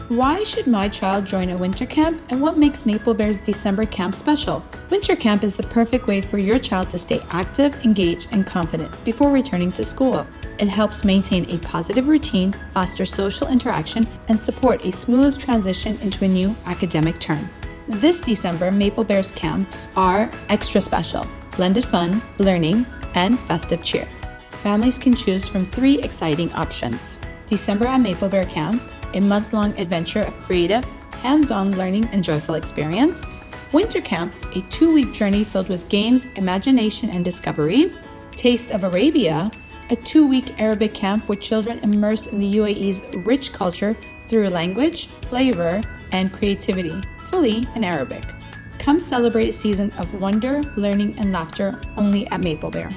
Why should my child join a winter camp, and what makes Maple Bear's December camp special? Winter camp is the perfect way for your child to stay active, engaged, and confident before returning to school. It helps maintain a positive routine, foster social interaction, and support a smooth transition into a new academic term. This December, Maple Bear's camps are extra special: blended fun, learning, and festive cheer. Families can choose from 3 exciting options: December at Maple Bear Camp, a month-long adventure of creative, hands-on learning and joyful experience; Winter Camp, a 2-week journey filled with games, imagination, and discovery; Taste of Arabia, a 2-week Arabic camp where children immerse in the UAE's rich culture through language, flavor, and creativity, fully in Arabic. Come celebrate a season of wonder, learning, and laughter only at Maple Bear.